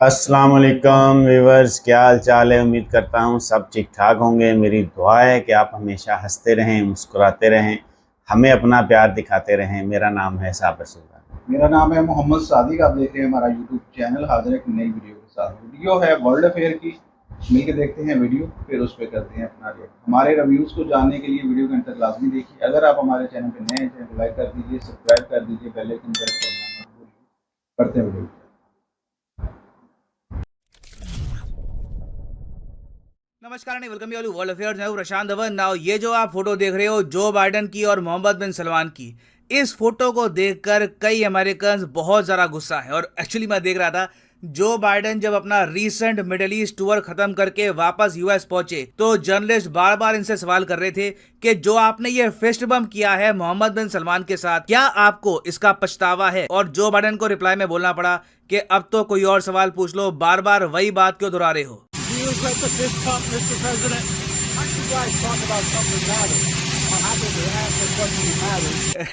अस्सलाम वालेकुम व्यूवर्स, क्या हाल चाल है। उम्मीद करता हूँ सब ठीक ठाक होंगे। मेरी दुआ है कि आप हमेशा हंसते रहें, मुस्कुराते रहें, हमें अपना प्यार दिखाते रहें। मेरा नाम है साबिर सुल्तान। मेरा नाम है मोहम्मद सादिक। आप देख रहे हैं हमारा यूट्यूब चैनल। हाजिर है एक नई वीडियो के साथ। वीडियो है वर्ल्ड अफेयर की। मिलकर देखते हैं वीडियो, फिर उस पर करते हैं अपना रिएक्ट। हमारे रिव्यूज़ को जानने के लिए वीडियो के अंत तक लाजमी देखिए। अगर आप हमारे चैनल पर नए हैं, चैनल को लाइक कर दीजिए, सब्सक्राइब कर दीजिए, बेल आइकन प्रेस करना मत भूलिए। करते हैं वीडियो। नमस्कार नहीं वेलकम यू वर्ल्ड अफेयर्स। मैं हूं प्रशांत धवन। नाउ ये जो आप फोटो देख रहे हो जो बाइडन की और मोहम्मद बिन सलमान की, इस फोटो को देखकर कई अमेरिकन बहुत ज़्यादा गुस्सा है। और एक्चुअली मैं देख रहा था जो बाइडन जब अपना रीसेंट मिडिल ईस्ट टूर खत्म करके वापस यूएस पहुंचे तो जर्नलिस्ट बार बार इनसे सवाल कर रहे थे कि जो आपने ये फिस्ट बम्प किया है मोहम्मद बिन सलमान के साथ, क्या आपको इसका पछतावा है। और जो बाइडन को रिप्लाई में बोलना पड़ा कि अब तो कोई और सवाल पूछ लो, बार बार वही बात क्यों दोहरा रहे हो। You regret the fist pump, Mr. President? I'm just glad to talk about something that matters. I'm happy to answer questions that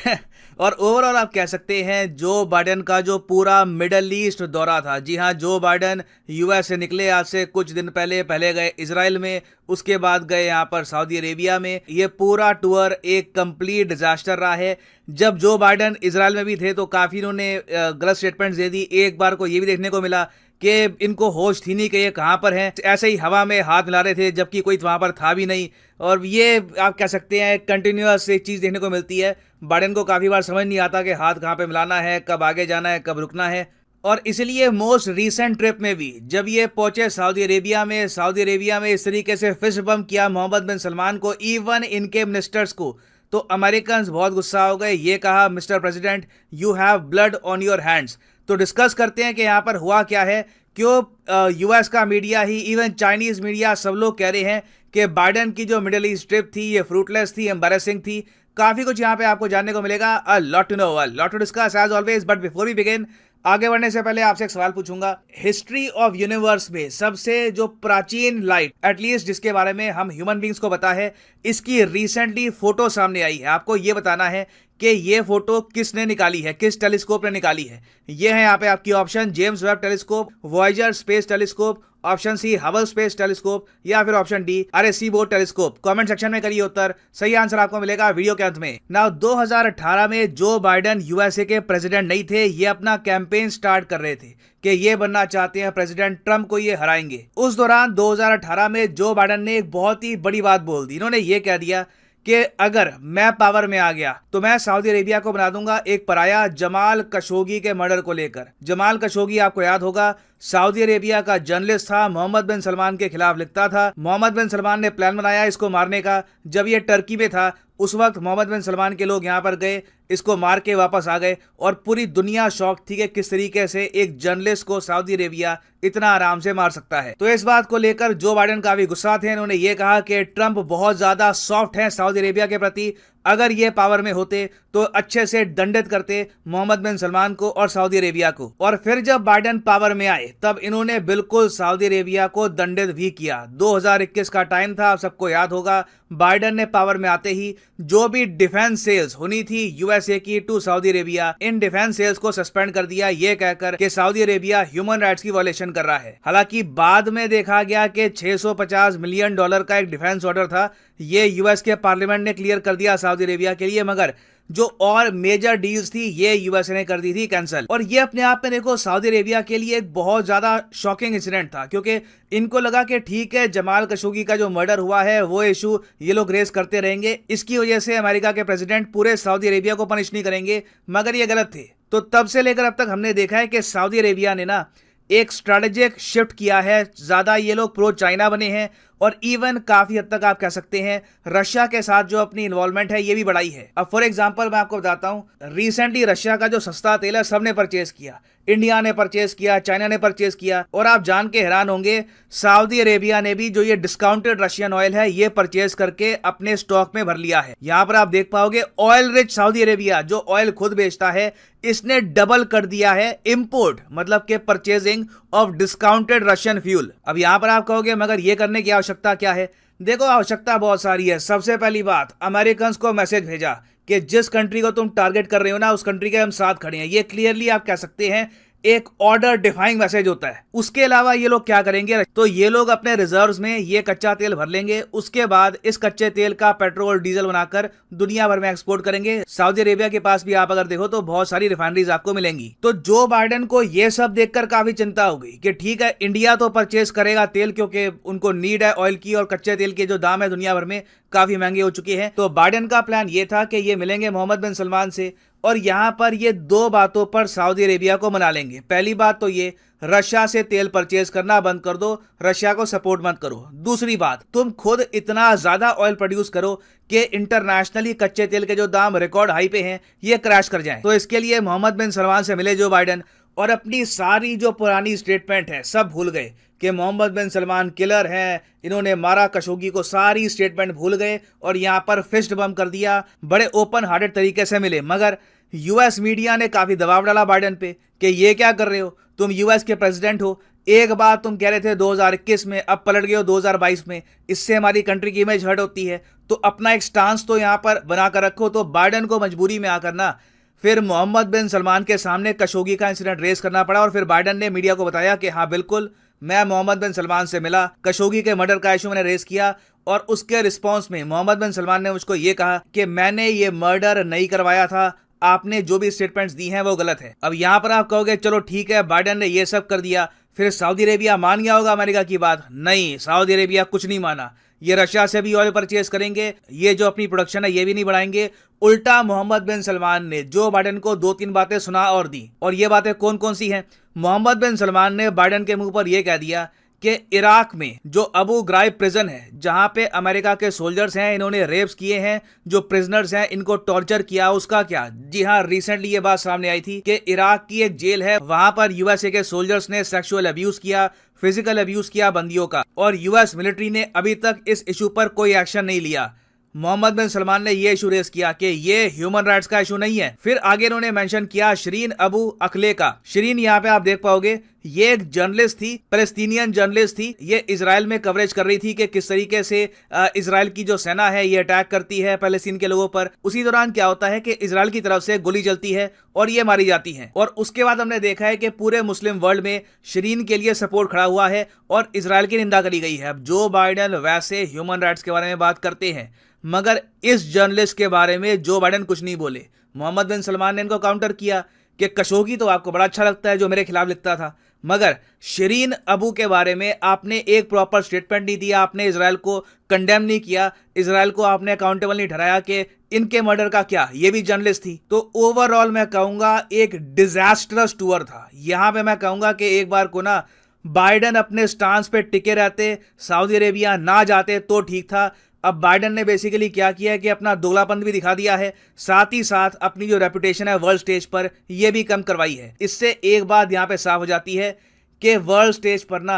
matter. और ओवरऑल आप कह सकते हैं जो बाइडन का जो पूरा मिडल ईस्ट दौरा था, जी हाँ, जो बाइडन यूएस से निकले आज से कुछ दिन पहले गए इजराइल में, उसके बाद गए यहाँ पर सऊदी अरेबिया में। ये पूरा टूर एक कंप्लीट डिजास्टर रहा है। जब जो बाइडन इजराइल में भी थे तो काफ़ी इन्होंने गलत स्टेटमेंट्स दे दी। एक बार को ये भी देखने को मिला कि इनको होश थी नहीं कि ये कहाँ पर हैं, ऐसे ही हवा में हाथ मिला रहे थे जबकि कोई वहाँ पर था भी नहीं। और ये आप कह सकते हैं कंटिन्यूअस एक चीज़ देखने को मिलती है। बाइडन को काफ़ी बार समझ नहीं आता कि हाथ कहाँ पे मिलाना है, कब आगे जाना है, कब रुकना है। और इसलिए मोस्ट रीसेंट ट्रिप में भी जब ये पहुंचे सऊदी अरेबिया में इस तरीके से फिस्ट बम्प किया मोहम्मद बिन सलमान को, इवन इनके मिनिस्टर्स को, तो अमेरिकन बहुत गुस्सा हो गए। ये कहा, mister president you have blood on your hands. तो डिस्कस करते हैं कि यहाँ पर हुआ क्या है। क्यों यूएस का मीडिया ही, इवन चाइनीज मीडिया, सब लोग कह रहे हैं कि बाइडन की जो मिडिल ईस्ट ट्रिप थी ये फ्रूटलेस थी, एम्बैरेसिंग थी। काफी कुछ यहाँ पे आपको जानने को मिलेगा। A lot to know, a lot to discuss as always. But before we begin, आगे बढ़ने से पहले आपसे एक सवाल पूछूंगा। हिस्ट्री ऑफ यूनिवर्स में सबसे जो प्राचीन लाइट, एटलीस्ट जिसके बारे में हम ह्यूमन बींग्स को पता है, इसकी रिसेंटली फोटो सामने आई है। आपको ये बताना है कि ये फोटो किसने निकाली है, किस टेलीस्कोप ने निकाली है। ये है यहाँ पे आपकी option: James Webb telescope, Voyager space telescope, option C Hubble space telescope, या फिर option D Arecibo telescope. Comment section में करिए उत्तर, सही आंसर आपको मिलेगा वीडियो के अंत में। नाउ 2018 में जो बाइडन यूएसए के प्रेसिडेंट नहीं थे, ये अपना कैंपेन स्टार्ट कर रहे थे कि ये बनना चाहते हैं प्रेसिडेंट, ट्रम्प को ये हराएंगे। उस दौरान 2018 में जो बाइडन ने एक बहुत ही बड़ी बात बोल दी। इन्होंने ये कह दिया कि अगर मैं पावर में आ गया तो मैं सऊदी अरेबिया को बना दूंगा एक पराया, जमाल खशोगी के मर्डर को लेकर। जमाल खशोगी आपको याद होगा, सऊदी अरेबिया का जर्नलिस्ट था, मोहम्मद बिन सलमान के खिलाफ लिखता था। मोहम्मद बिन सलमान ने प्लान बनाया इसको मारने का। जब ये टर्की में था उस वक्त मोहम्मद बिन सलमान के लोग यहाँ पर गए, इसको मार के वापस आ गए। और पूरी दुनिया शॉक थी कि किस तरीके से एक जर्नलिस्ट को सऊदी अरेबिया इतना आराम से मार सकता है। तो इस बात को लेकर जो बाइडन काफी गुस्सा थे। उन्होंने ये कहा कि ट्रंप बहुत ज्यादा सॉफ्ट है सऊदी अरेबिया के प्रति, अगर ये पावर में होते तो अच्छे से दंडित करते मोहम्मद बिन सलमान को और सऊदी अरेबिया को। और फिर जब बाइडन पावर में आए तब इन्होंने बिल्कुल सऊदी अरेबिया को दंडित भी किया। 2021 का टाइम था, आप सबको याद होगा। बाइडन ने पावर में आते ही जो भी डिफेंस सेल्स होनी थी यूएसए की टू सऊदी अरेबिया, इन डिफेंस सेल्स को सस्पेंड कर दिया, ये कहकर कि सऊदी अरेबिया ह्यूमन राइट्स की वायलेशन कर रहा है। हालांकि बाद में देखा गया कि $650 मिलियन का एक डिफेंस ऑर्डर था, ये यूएस के पार्लियामेंट ने क्लियर कर दिया सऊदी अरेबिया के लिए, मगर जो और मेजर डील्स थी ये यूएसए ने कर दी थी कैंसिल। और ये अपने आप में देखो सऊदी अरेबिया के लिए एक बहुत ज्यादा शॉकिंग इंसिडेंट था, क्योंकि इनको लगा कि ठीक है जमाल खशोगी का जो मर्डर हुआ है वो इशू ये लोग रेस करते रहेंगे, इसकी वजह से अमेरिका के प्रेसिडेंट पूरे सऊदी अरेबिया को पनिश नहीं करेंगे, मगर ये गलत थे। तो तब से लेकर अब तक हमने देखा है कि सऊदी अरेबिया ने ना एक स्ट्रेटेजिक शिफ्ट किया है, ज्यादा ये लोग प्रो चाइना बने हैं। और इवन काफी हद तक आप कह सकते हैं रशिया के साथ जो अपनी इन्वॉल्वमेंट है ये भी बढ़ाई है। अब फॉर एग्जांपल मैं आपको बताता हूं, रिसेंटली रशिया का जो सस्ता तेल है सबने परचेज किया, इंडिया ने परचेज किया, चाइना ने परचेज किया। और आप जान के हैरान होंगे सऊदी अरेबिया ने भी जो ये डिस्काउंटेड रशियन ऑयल है ये परचेज करके अपने स्टॉक में भर लिया है। यहां पर आप देख पाओगे ऑयल रिच सऊदी अरेबिया जो ऑयल खुद बेचता है, इसने डबल कर दिया है इंपोर्ट, मतलब के purchasing of discounted Russian fuel. अब यहां पर आप कहोगे मगर ये करने की आवश्यकता क्या है? देखो आवश्यकता बहुत सारी है। सबसे पहली बात, अमेरिकन को मैसेज भेजा कि जिस कंट्री को तुम टारगेट कर रहे हो ना उस कंट्री के हम साथ खड़े हैं। ये क्लियरली आप कह सकते हैं एक ऑर्डर डिफाइंग मैसेज होता है। उसके अलावा ये लोग क्या करेंगे, तो ये लोग अपने रिजर्व्स में ये कच्चा तेल भर लेंगे, उसके बाद इस कच्चे तेल का पेट्रोल डीजल बनाकर दुनिया भर में एक्सपोर्ट करेंगे। सऊदी अरेबिया के पास भी आप अगर देखो तो बहुत सारी रिफाइनरीज आपको मिलेंगी। तो जो बाइडेन को ये सब देखकर काफी चिंता हो गई कि ठीक है, इंडिया तो परचेज करेगा तेल क्योंकि उनको नीड है ऑयल की, और कच्चे तेल के जो दाम है दुनिया भर में काफी महंगे हो चुके हैं। तो बाइडेन का प्लान ये था कि ये मिलेंगे मोहम्मद बिन सलमान से, और यहां पर ये दो बातों पर सऊदी अरेबिया को मना लेंगे। पहली बात तो ये, रशिया से तेल परचेज करना बंद कर दो, रशिया को सपोर्ट मत करो। दूसरी बात, तुम खुद इतना ज्यादा ऑयल प्रोड्यूस करो कि इंटरनेशनली कच्चे तेल के जो दाम रिकॉर्ड हाई पे हैं ये क्रैश कर जाएं। तो इसके लिए मोहम्मद बिन सलमान से मिले जो बाइडेन, और अपनी सारी जो पुरानी स्टेटमेंट है सब भूल गए कि मोहम्मद बिन सलमान किलर हैं, इन्होंने मारा खशोगी को, सारी स्टेटमेंट भूल गए और यहां पर फिस्ट बम कर दिया। बड़े ओपन हार्टेड तरीके से मिले, मगर यूएस मीडिया ने काफी दबाव डाला बाइडेन पे कि ये क्या कर रहे हो, तुम यूएस के प्रेसिडेंट हो, एक बार तुम कह रहे थे 2021 में, अब पलट गए हो 2022 में, इससे हमारी कंट्री की इमेज हर्ट होती है, तो अपना एक स्टांस तो यहाँ पर बनाकर रखो। तो बाइडेन को मजबूरी में आकर ना फिर मोहम्मद बिन सलमान के सामने खशोगी का इंसिडेंट रेस करना पड़ा, और फिर बाइडेन ने मीडिया को बताया कि हाँ बिल्कुल, मैं मोहम्मद बिन सलमान से मिला, खशोगी के मर्डर का इशू मैंने रेस किया, और उसके रिस्पॉन्स में मोहम्मद बिन सलमान ने मुझको ये कहा कि मैंने ये मर्डर नहीं करवाया था, आपने जो भी स्टेटमेंट्स दी हैं वो गलत है। अब यहां पर आप कहोगे चलो ठीक है, बाइडेन ने ये सब कर दिया, फिर सऊदी अरेबिया मान गया होगा अमेरिका की बात। नहीं, सऊदी अरेबिया कुछ नहीं माना। ये रशिया से भी ऑयल परचेज करेंगे, ये जो अपनी प्रोडक्शन है ये भी नहीं बढ़ाएंगे। उल्टा मोहम्मद बिन सलमान ने जो बाइडेन को 2-3 बातें सुना और दी, और ये बातें कौन कौन सी हैं। मोहम्मद बिन सलमान ने बाइडेन के मुंह पर यह कह दिया कि इराक में जो अबू ग्राइब प्रिजन है, जहां पे अमेरिका के सोल्जर्स हैं, इन्होंने रेप्स किए हैं, जो प्रिजनर्स हैं इनको टॉर्चर किया, उसका क्या। जी हां, रिसेंटली ये बात सामने आई थी कि इराक की एक जेल है, वहां पर यूएसए के सोल्जर्स ने सेक्सुअल अब्यूज किया, फिजिकल अब्यूज किया बंदियों का, और यूएस मिलिट्री ने अभी तक इस इशू पर कोई एक्शन नहीं लिया। मोहम्मद बिन सलमान ने यह इशू रेस किया कि ये ह्यूमन राइट्स का इशू नहीं है। फिर आगे इन्होंने मेंशन किया शिरीन अबू अकले का। शिरीन यहाँ पे आप देख पाओगे, ये एक जर्नलिस्ट थी, पैलेस्टीनियन जर्नलिस्ट थी, ये इजराइल में कवरेज कर रही थी कि किस तरीके से इजराइल की जो सेना है ये अटैक करती है पैलेस्टीन के लोगों पर। उसी दौरान क्या होता है कि इजराइल की तरफ से गोली चलती है और ये मारी जाती है, और उसके बाद हमने देखा है कि पूरे मुस्लिम वर्ल्ड में शिरीन के लिए सपोर्ट खड़ा हुआ है और इजराइल की निंदा करी गई है। अब जो बाइडेन वैसे ह्यूमन राइट्स के बारे में बात करते हैं, मगर इस जर्नलिस्ट के बारे में जो बाइडेन कुछ नहीं बोले। मोहम्मद बिन सलमान ने इनको काउंटर किया कि खशोगी तो आपको बड़ा अच्छा लगता है जो मेरे खिलाफ लिखता था, मगर शिरीन अबू के बारे में आपने एक प्रॉपर स्टेटमेंट नहीं दिया, आपने इजराइल को कंडेम नहीं किया, इजराइल को आपने अकाउंटेबल नहीं ठहराया कि इनके मर्डर का क्या, ये भी जर्नलिस्ट थी। तो ओवरऑल मैं कहूंगा एक डिजास्टरस टूर था। यहां पे मैं कहूंगा कि एक बार को ना बाइडेन अपने स्टांस पे टिके रहते, सऊदी अरेबिया ना जाते तो ठीक था। अब बाइडेन ने बेसिकली क्या किया है कि अपना दोगलापन भी दिखा दिया है, साथ ही साथ अपनी जो रेपुटेशन है वर्ल्ड स्टेज पर ये भी कम करवाई है। इससे एक बात यहाँ पे साफ हो जाती है कि वर्ल्ड स्टेज पर ना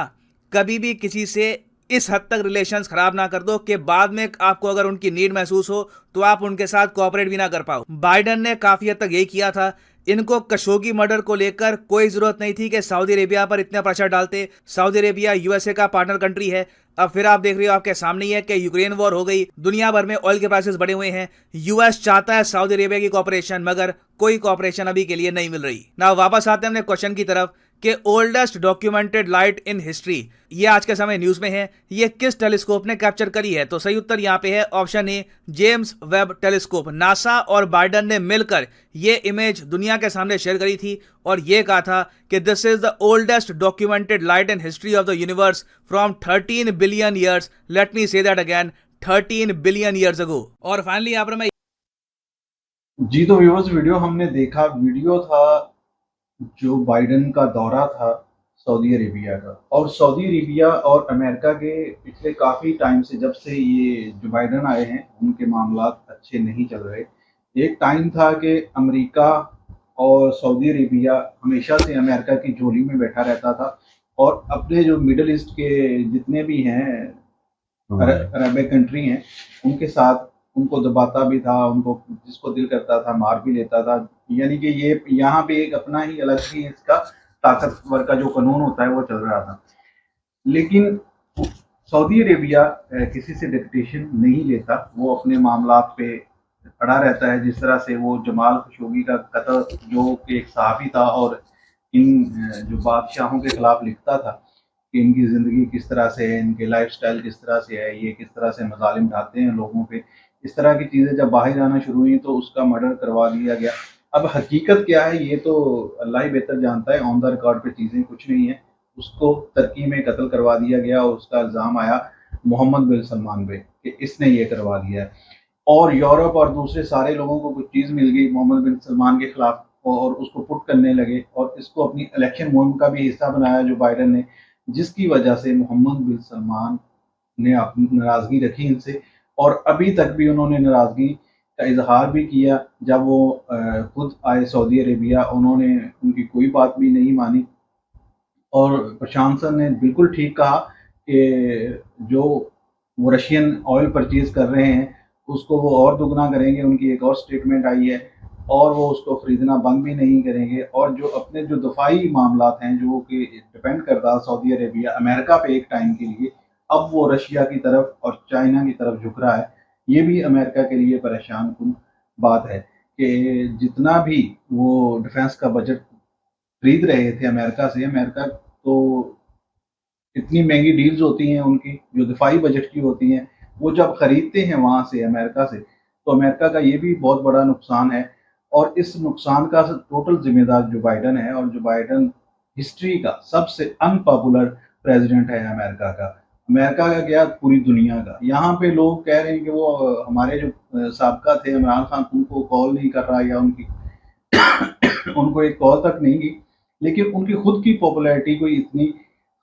कभी भी किसी से इस हद तक रिलेशंस खराब ना कर दो कि बाद में आपको अगर उनकी नीड महसूस हो तो आप उनके साथ कोऑपरेट भी ना कर पाओ। बाइडेन ने काफी हद तक यही किया था। इनको खशोगी मर्डर को लेकर कोई जरूरत नहीं थी कि सऊदी अरेबिया पर इतना प्रेशर डालते। सऊदी अरेबिया यूएसए का पार्टनर कंट्री है। अब फिर आप देख रहे हो आपके सामने ही है कि यूक्रेन वॉर हो गई, दुनिया भर में ऑयल के प्राइसेस बढ़े हुए हैं, यूएस चाहता है सऊदी अरेबिया की कोऑपरेशन, मगर कोई कोऑपरेशन अभी के लिए नहीं मिल रही ना। वापस आते हैं अपने क्वेश्चन की तरफ कि oldest documented light in history, ये आज के समय न्यूज में है, ये किस टेलीस्कोप ने कैप्चर करी है। तो सही उत्तर यहाँ पे है option A, James Webb telescope. NASA और बाइडेन ने मिलकर ये इमेज दुनिया के सामने शेयर करी थी और ये कहा था कि this is the oldest documented light in history of the universe from 13 billion years. Let me say that again, 13 billion years ago. और फाइनली यहाँ पर मैं जी, तो व्यूअर्स वीडियो हमने देखा, वीडियो था जो बाइडेन का दौरा था सऊदी अरेबिया का, और सऊदी अरेबिया और अमेरिका के पिछले काफ़ी टाइम से, जब से ये जो बाइडेन आए हैं, उनके मामलात अच्छे नहीं चल रहे। एक टाइम था कि अमेरिका और सऊदी अरेबिया हमेशा से अमेरिका की झोली में बैठा रहता था, और अपने जो मिडल ईस्ट के जितने भी हैं अरब कंट्री हैं उनके साथ उनको दबाता भी था, उनको जिसको दिल करता था मार भी लेता था। यानी कि ये यहाँ पे एक अपना ही अलग ही इसका ताकतवर का जो कानून होता है वो चल रहा था। लेकिन सऊदी अरेबिया किसी से डिक्टेशन नहीं लेता, वो अपने मामलात पे अड़ा रहता है। जिस तरह से वो जमाल खशोगी का कत्ल, जो कि एक सहाफ़ी था और इन जो बादशाहों के खिलाफ लिखता था कि इनकी ज़िंदगी किस तरह से है, इनके लाइफस्टाइल किस तरह से है, ये किस तरह से मज़ालिम ढाते हैं लोगों पे, इस तरह की चीज़ें जब बाहर आना शुरू हुई तो उसका मर्डर करवा दिया गया। अब हकीकत क्या है ये तो अल्लाह ही बेहतर जानता है, ऑन द रिकॉर्ड पे चीज़ें कुछ नहीं है। उसको तुर्की में कत्ल करवा दिया गया और उसका इल्ज़ाम आया मोहम्मद बिन सलमान पे कि इसने ये करवा दिया है। और यूरोप और दूसरे सारे लोगों को कुछ चीज़ मिल गई मोहम्मद बिन सलमान के खिलाफ और उसको पुट करने लगे और इसको अपनी इलेक्शन मुहिम का भी हिस्सा बनाया जो बाइडन ने, जिसकी वजह से मोहम्मद बिन सलमान ने अपनी नाराज़गी रखी इनसे और अभी तक भी उन्होंने नाराज़गी का इजहार भी किया। जब वो खुद आए सऊदी अरेबिया उन्होंने उनकी कोई बात भी नहीं मानी और प्रशासन ने बिल्कुल ठीक कहा कि जो वो रशियन ऑयल परचेज कर रहे हैं उसको वो और दुगना करेंगे। उनकी एक और स्टेटमेंट आई है और वो उसको ख़रीदना बंद भी नहीं करेंगे और जो अपने जो दफ़ाई मामलात हैं जो कि डिपेंड करता है सऊदी अरेबिया अमेरिका पे एक टाइम के लिए, अब वो रशिया की तरफ और चाइना की तरफ झुक रहा है। ये भी अमेरिका के लिए परेशान कुन बात है कि जितना भी वो डिफेंस का बजट खरीद रहे थे अमेरिका से, अमेरिका तो इतनी महंगी डील्स होती हैं उनकी जो दिफाई बजट की होती हैं, वो जब खरीदते हैं वहाँ से अमेरिका से, तो अमेरिका का ये भी बहुत बड़ा नुकसान है और इस नुकसान का टोटल जिम्मेदार जो बाइडन है और जो बाइडन हिस्ट्री का सबसे अनपॉपुलर प्रेसिडेंट है अमेरिका का। अमेरिका का क्या पूरी दुनिया का। यहाँ पे लोग कह रहे हैं कि वो हमारे जो साबका थे इमरान खान उनको कॉल नहीं कर रहा या उनकी उनको एक कॉल तक नहीं की, लेकिन उनकी खुद की पॉपुलैरिटी कोई इतनी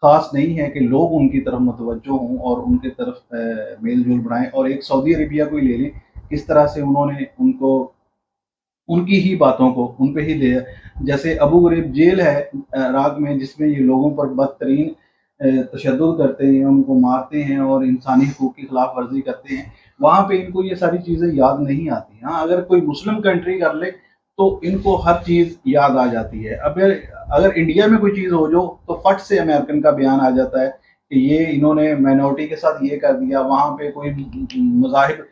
ख़ास नहीं है कि लोग उनकी तरफ मुतवज्जो हों और उनके तरफ मेल-जोल बढ़ाएँ। और एक सऊदी अरेबिया को ही ले लें, किस तरह से उन्होंने उनको उनकी ही बातों को उन पे ही ले, जैसे अबू ग़रीब जेल है इराक़ में जिसमें ये लोगों पर बदतरीन तशद्दुद करते हैं, उनको मारते हैं और इंसानी हकूक़ की खिलाफ़ वर्जी करते हैं, वहाँ पे इनको ये सारी चीज़ें याद नहीं आती। हाँ, अगर कोई मुस्लिम कंट्री कर ले तो इनको हर चीज़ याद आ जाती है। अब अगर इंडिया में कोई चीज़ हो जो तो फट से अमेरिकन का बयान आ जाता है कि ये इन्होंने माइनॉरिटी के साथ ये कर दिया, वहाँ पे कोई मज़ाहिब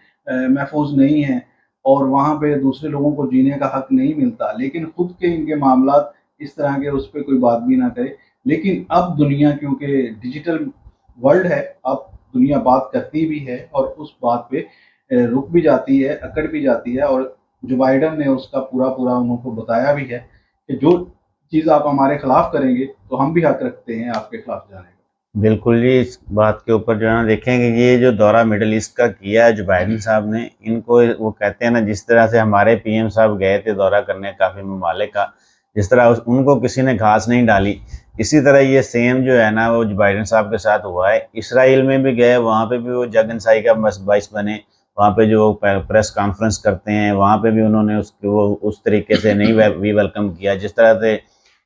महफूज नहीं है और वहाँ पे दूसरे लोगों को जीने का हक नहीं मिलता, लेकिन खुद के इनके मामलात इस तरह के उस पर कोई बात भी ना करे। लेकिन अब दुनिया क्योंकि डिजिटल वर्ल्ड है, अब दुनिया बात करती भी है और उस बात पे रुक भी जाती है, अकड़ भी जाती है और जो बाइडन ने उसका पूरा उनको बताया भी है कि जो चीज़ आप हमारे खिलाफ करेंगे तो हम भी हक रखते हैं आपके खिलाफ जाने का। बिल्कुल जी, इस बात के ऊपर जो है ना देखेंगे ये जो दौरा मिडल ईस्ट का किया है जो बाइडन साहब ने, इनको वो कहते हैं ना जिस तरह से हमारे पीएम साहब गए थे दौरा करने काफ़ी ममालिक का, जिस तरह उनको किसी ने घास नहीं डाली, इसी तरह ये सेम जो है ना वो जो बाइडन साहब के साथ हुआ है। इसराइल में भी गए, वहाँ पे भी वो जगनसाई का बाइस बने, वहाँ पे जो प्रेस कॉन्फ्रेंस करते हैं वहाँ पे भी उन्होंने वो उस तरीके से नहीं वी वेलकम किया जिस तरह से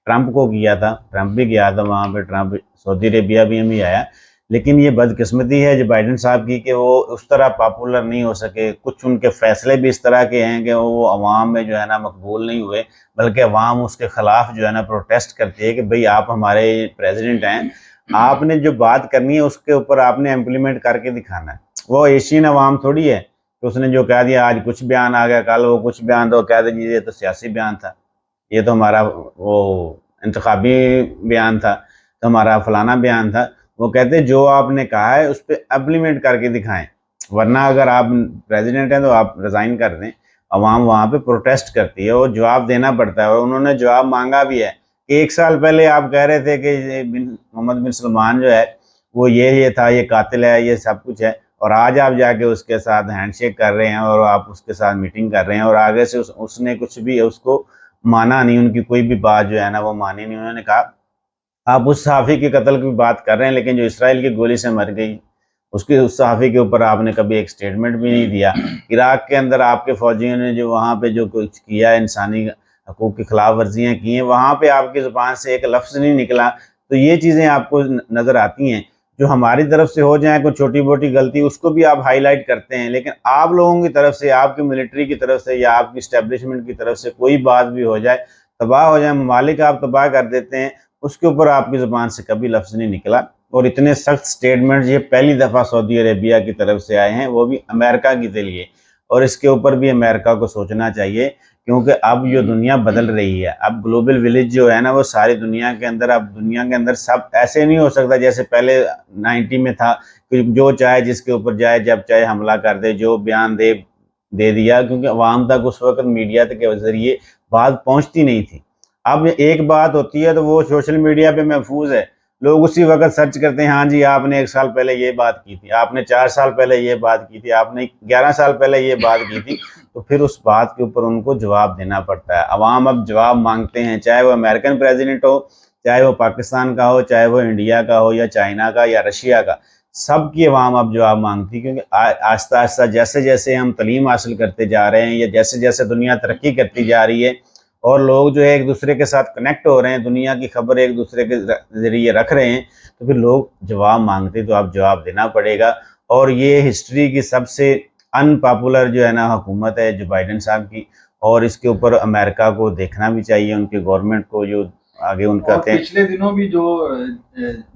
ट्रंप को किया था। ट्रंप भी गया था वहाँ पे, ट्रंप सऊदी अरेबिया भी आया। लेकिन ये बदकिस्मती है जो बाइडन साहब की कि वो उस तरह पॉपुलर नहीं हो सके। कुछ उनके फैसले भी इस तरह के हैं कि वो अवाम में जो है ना मकबूल नहीं हुए, बल्कि अवाम उसके ख़िलाफ़ जो है ना प्रोटेस्ट करती है कि भाई आप हमारे प्रेसिडेंट हैं, आपने जो बात करनी है उसके ऊपर आपने इम्प्लीमेंट करके दिखाना है। वो एशियन अवाम थोड़ी है कि उसने जो कह दिया आज कुछ बयान आ गया, कल वो कुछ बयान तो कह दीजिए ये तो सियासी बयान था, ये तो हमारा वो इंतखाबी बयान था, तो हमारा फलाना बयान था। वो कहते जो आपने कहा है उस पर इम्प्लीमेंट करके दिखाएं, वरना अगर आप प्रेसिडेंट हैं तो आप रिज़ाइन कर दें। अवाम वहाँ पे प्रोटेस्ट करती है और जवाब देना पड़ता है और उन्होंने जवाब मांगा भी है। 1 साल पहले आप कह रहे थे कि मोहम्मद बिन सलमान जो है वो ये था, ये कातिल है, ये सब कुछ है, और आज आप जाके उसके साथ हैंडशेक कर रहे हैं और आप उसके साथ मीटिंग कर रहे हैं और आगे से उसने कुछ भी उसको माना नहीं, उनकी कोई भी बात जो है ना वो मानी नहीं। उन्होंने कहा आप उस सहाफ़ी के कत्ल की बात कर रहे हैं लेकिन जो इसराइल की गोली से मर गई उसके उस सहाफ़ी के ऊपर आपने कभी एक स्टेटमेंट भी नहीं दिया। इराक़ के अंदर आपके फ़ौजियों ने जो वहाँ पे जो कुछ किया, इंसानी हकूक़ की खिलाफ वर्जियाँ की हैं, वहाँ पे आपकी ज़ुबान से एक लफ्ज़ नहीं निकला। तो ये चीज़ें आपको नज़र आती हैं। जो हमारी तरफ से हो जाए कोई छोटी मोटी गलती उसको भी आप हाईलाइट करते हैं, लेकिन आप लोगों की तरफ से, आपकी मिलिट्री की तरफ से या आपकी इस्टेब्लिशमेंट की तरफ से कोई बात भी हो जाए, तबाह हो जाए, ममालिक आप तबाह कर देते हैं, उसके ऊपर आपकी ज़ुबान से कभी लफ्ज़ नहीं निकला। और इतने सख्त स्टेटमेंट ये पहली दफ़ा सऊदी अरेबिया की तरफ से आए हैं, वो भी अमेरिका के लिए। और इसके ऊपर भी अमेरिका को सोचना चाहिए क्योंकि अब जो दुनिया बदल रही है, अब ग्लोबल विलेज जो है ना वो सारी दुनिया के अंदर, अब दुनिया के अंदर सब ऐसे नहीं हो सकता जैसे पहले 90 में था कि जो चाहे जिसके ऊपर जाए जब चाहे हमला कर दे, जो बयान दे दिया, क्योंकि अवाम तक उस वक्त मीडिया के जरिए बात पहुंचती नहीं थी। अब एक बात होती है तो वो सोशल मीडिया पे महफूज है, लोग उसी वक्त सर्च करते हैं, हाँ जी आपने 1 साल पहले ये बात की थी, आपने 4 साल पहले ये बात की थी, आपने 11 साल पहले ये बात की थी, तो फिर उस बात के ऊपर उनको जवाब देना पड़ता है। अवाम अब जवाब मांगते हैं, चाहे वो अमेरिकन प्रेसिडेंट हो, चाहे वो पाकिस्तान का हो, चाहे वो इंडिया का हो या चाइना का या रशिया का, सबकी अवाम अब जवाब मांगती है, क्योंकि आहिस्ता आहिस्ता जैसे जैसे हम तलीम हासिल करते जा रहे हैं या जैसे जैसे दुनिया तरक्की करती जा रही है और लोग जो है एक दूसरे के साथ कनेक्ट हो रहे हैं, दुनिया की खबर एक दूसरे के ज़रिए रख रहे हैं, तो फिर लोग जवाब मांगते, तो अब जवाब देना पड़ेगा। और ये हिस्ट्री की सबसे अनपॉपुलर जो है ना हुकूमत है जो बाइडेन साहब की, और इसके ऊपर अमेरिका को देखना भी चाहिए, उनके गवर्नमेंट को, जो आगे उनका और पिछले दिनों भी जो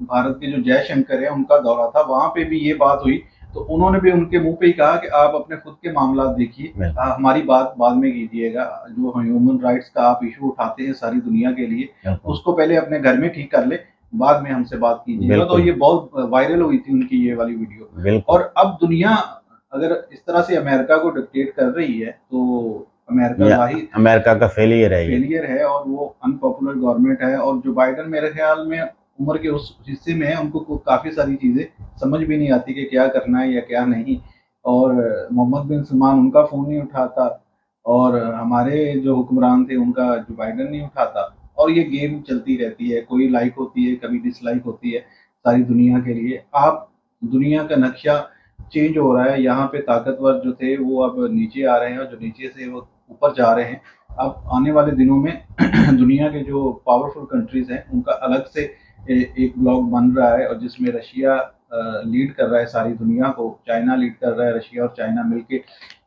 भारत के जो जयशंकर है उनका दौरा था, वहां पे भी ये बात हुई, तो उन्होंने भी उनके मुंह पे ही कहा कि आप अपने खुद के मामला देखिए, हमारी बात बाद में कीजिएगा। जो ह्यूमन राइट्स का आप इशू उठाते हैं सारी दुनिया के लिए, उसको पहले अपने घर में ठीक कर ले, बाद में हमसे बात कीजिएगा। तो ये बहुत वायरल हुई थी उनकी ये वाली वीडियो। और अब दुनिया अगर इस तरह से अमेरिका को डिक्टेट कर रही है तो अमेरिका का फेलियर है और वो अनपॉपुलर गवर्नमेंट है। और जो बाइडेन मेरे ख्याल में उम्र के उस हिस्से में है, उनको काफ़ी सारी चीज़ें समझ भी नहीं आती कि क्या करना है या क्या नहीं। और मोहम्मद बिन सलमान उनका फ़ोन नहीं उठाता और हमारे जो हुक्मरान थे उनका जो बाइडेन नहीं उठाता, और ये गेम चलती रहती है, कोई लाइक होती है कभी डिसलाइक होती है सारी दुनिया के लिए। आप दुनिया का नक्शा चेंज हो रहा है, यहाँ पे ताकतवर जो थे वो अब नीचे आ रहे हैं और जो नीचे से वो ऊपर जा रहे हैं। अब आने वाले दिनों में दुनिया के जो पावरफुल कंट्रीज हैं उनका अलग से एक ब्लॉक बन रहा है, और जिसमें रशिया लीड कर रहा है सारी दुनिया को, चाइना लीड कर रहा है, रशिया और चाइना मिलके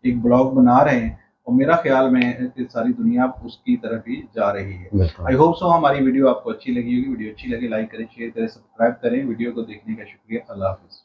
एक ब्लॉक बना रहे हैं। और मेरा ख्याल में कि सारी दुनिया उसकी तरफ ही जा रही है। आई होप सो हमारी वीडियो आपको अच्छी लगी होगी। वीडियो अच्छी लगी लाइक करें, शेयर करें, सब्सक्राइब करें। वीडियो को देखने का शुक्रिया। अल्लाह हाफिज़।